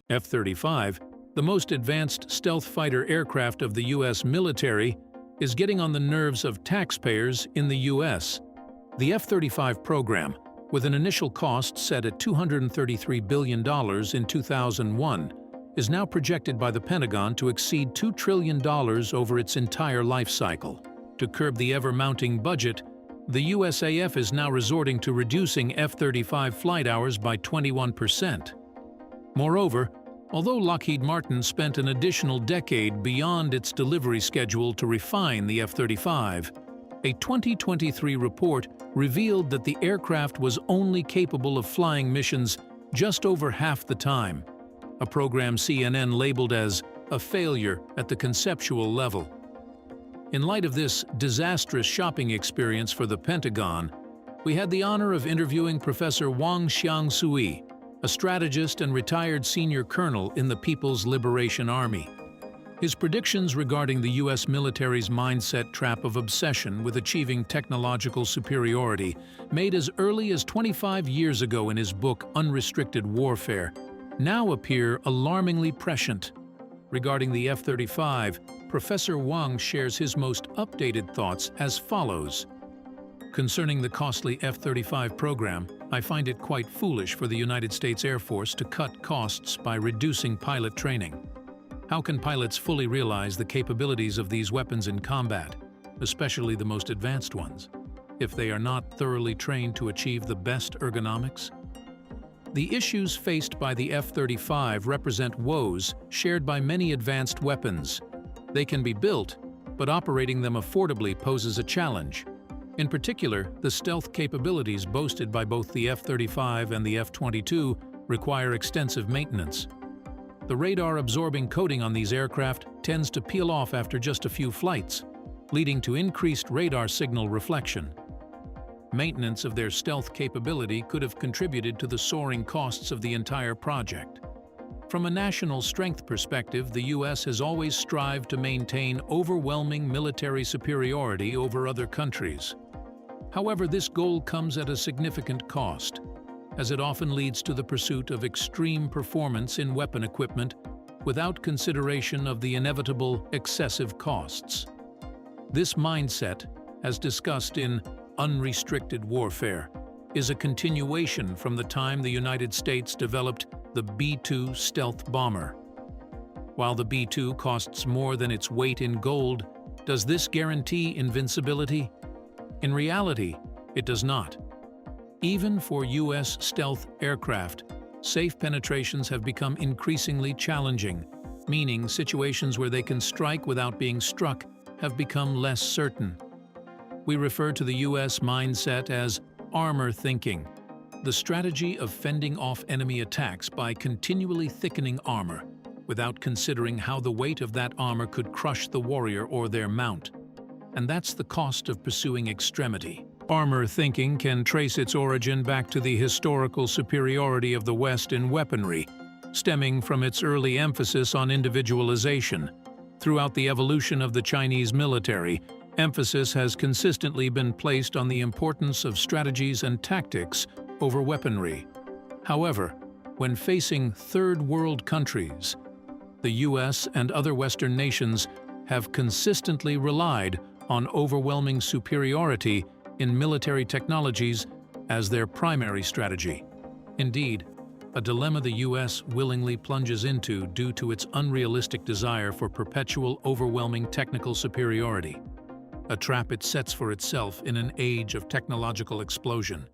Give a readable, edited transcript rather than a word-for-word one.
F-35, the most advanced stealth fighter aircraft of the U.S. military, is getting on the nerves of taxpayers in the U.S. The F-35 program, with an initial cost set at $233 billion in 2001, is now projected by the Pentagon to exceed $2 trillion over its entire life cycle. To curb the ever-mounting budget, the USAF is now resorting to reducing F-35 flight hours by 21%. Moreover, although Lockheed Martin spent an additional decade beyond its delivery schedule to refine the F-35, a 2023 report revealed that the aircraft was only capable of flying missions just over half the time, a program CNN labeled as a failure at the conceptual level. In light of this disastrous shopping experience for the Pentagon, we had the honor of interviewing Professor Wang Xiangsui, a strategist and retired senior colonel in the People's Liberation Army. His predictions regarding the U.S. military's mindset trap of obsession with achieving technological superiority, made as early as 25 years ago in his book Unrestricted Warfare, now appear alarmingly prescient. Regarding the F-35, Professor Wang shares his most updated thoughts as follows. Concerning the costly F-35 program, I find it quite foolish for the United States Air Force to cut costs by reducing pilot training. How can pilots fully realize the capabilities of these weapons in combat, especially the most advanced ones, if they are not thoroughly trained to achieve the best ergonomics? The issues faced by the F-35 represent woes shared by many advanced weapons. They can be built, but operating them affordably poses a challenge. In particular, the stealth capabilities boasted by both the F-35 and the F-22 require extensive maintenance. The radar-absorbing coating on these aircraft tends to peel off after just a few flights, leading to increased radar signal reflection. Maintenance of their stealth capability could have contributed to the soaring costs of the entire project. From a national strength perspective, the U.S. has always strived to maintain overwhelming military superiority over other countries. However, this goal comes at a significant cost, as it often leads to the pursuit of extreme performance in weapon equipment without consideration of the inevitable excessive costs. This mindset, as discussed in Unrestricted Warfare, is a continuation from the time the United States developed the B-2 stealth bomber. While the B-2 costs more than its weight in gold, does this guarantee invincibility? In reality, it does not. Even for U.S. stealth aircraft, safe penetrations have become increasingly challenging, meaning situations where they can strike without being struck have become less certain. We refer to the U.S. mindset as armor thinking, the strategy of fending off enemy attacks by continually thickening armor, without considering how the weight of that armor could crush the warrior or their mount. And that's the cost of pursuing extremity. Armor thinking can trace its origin back to the historical superiority of the West in weaponry, stemming from its early emphasis on individualization. Throughout the evolution of the Chinese military, emphasis has consistently been placed on the importance of strategies and tactics over weaponry. However, when facing third-world countries, the U.S. and other Western nations have consistently relied on overwhelming superiority in military technologies as their primary strategy. Indeed, a dilemma the U.S. willingly plunges into due to its unrealistic desire for perpetual overwhelming technical superiority, a trap it sets for itself in an age of technological explosion.